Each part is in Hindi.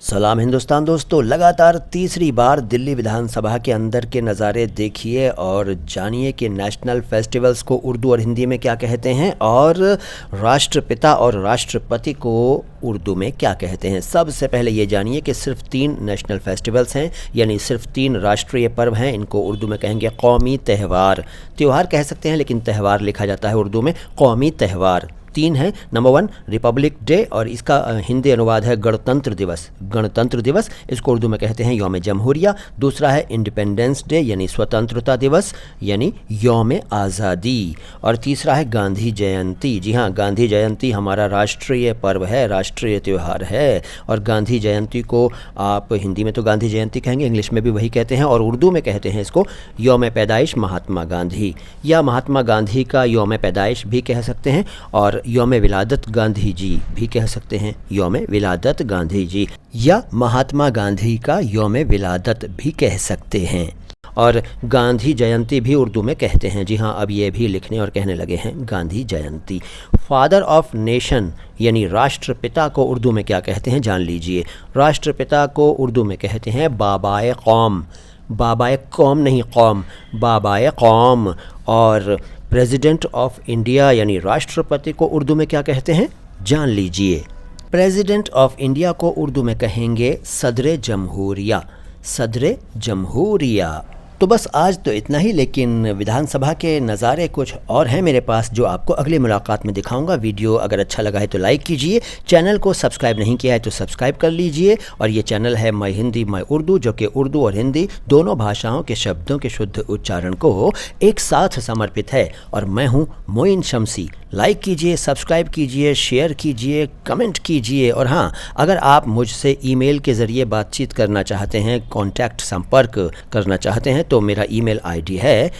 सलाम हिंदुस्तान दोस्तों, लगातार तीसरी बार दिल्ली विधानसभा के अंदर के नज़ारे देखिए और जानिए कि नेशनल फेस्टिवल्स को उर्दू और हिंदी में क्या कहते हैं और राष्ट्रपिता और राष्ट्रपति को उर्दू में क्या कहते हैं। सबसे पहले ये जानिए कि सिर्फ 3 नेशनल फेस्टिवल्स हैं, यानी सिर्फ 3 राष्ट्रीय पर्व हैं। इनको उर्दू में कहेंगे कौमी त्यौहार। त्यौहार कह सकते हैं लेकिन त्यौहार लिखा जाता है उर्दू में। कौमी त्यौहार 3 है। नंबर 1 रिपब्लिक डे और इसका हिंदी अनुवाद है गणतंत्र दिवस। गणतंत्र दिवस इसको उर्दू में कहते हैं यौम जमहूरिया। दूसरा है इंडिपेंडेंस डे यानी स्वतंत्रता दिवस यानी यौम आज़ादी। और तीसरा है गांधी जयंती। जी हाँ, गांधी जयंती हमारा राष्ट्रीय पर्व है, राष्ट्रीय त्यौहार है। और गांधी जयंती को आप हिंदी में तो गांधी जयंती कहेंगे, इंग्लिश में भी वही कहते हैं और उर्दू में कहते हैं इसको यौम पैदाइश महात्मा गांधी या महात्मा गांधी का यौम पैदाइश भी कह सकते हैं और यौम विलादत गांधी जी भी कह सकते हैं। यौम विलादत गांधी जी या महात्मा गांधी का यौम विलादत भी कह सकते हैं। और गांधी जयंती भी उर्दू में कहते हैं। जी हाँ, अब ये भी लिखने और कहने लगे हैं गांधी जयंती। फादर ऑफ नेशन यानी राष्ट्रपिता को उर्दू में क्या कहते हैं जान लीजिए। राष्ट्रपिता को उर्दू में कहते हैं बाबाए कौम। बाबाए कौम नहीं, कौम, बाबाए कौम। और प्रेसिडेंट ऑफ इंडिया यानी राष्ट्रपति को उर्दू में क्या कहते हैं जान लीजिए। प्रेसिडेंट ऑफ इंडिया को उर्दू में कहेंगे सदर जमहूरिया। सदर जमहूरिया। तो बस आज तो इतना ही, लेकिन विधानसभा के नज़ारे कुछ और हैं मेरे पास जो आपको अगली मुलाकात में दिखाऊंगा। वीडियो अगर अच्छा लगा है तो लाइक कीजिए, चैनल को सब्सक्राइब नहीं किया है तो सब्सक्राइब कर लीजिए। और ये चैनल है माय हिंदी माय उर्दू, जो कि उर्दू और हिंदी दोनों भाषाओं के शब्दों के शुद्ध उच्चारण को एक साथ समर्पित है। और मैं हूँ मोइन शमसी। लाइक कीजिए, सब्सक्राइब कीजिए, शेयर कीजिए, कमेंट कीजिए। और हाँ, अगर आप मुझसे ईमेल के ज़रिए बातचीत करना चाहते हैं, कांटेक्ट संपर्क करना चाहते हैं, तो मेरा ईमेल आईडी है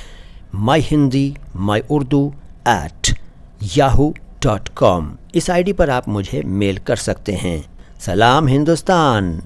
myhindiMyUrdu@yahoo.com। इस आईडी पर आप मुझे मेल कर सकते हैं। सलाम हिंदुस्तान।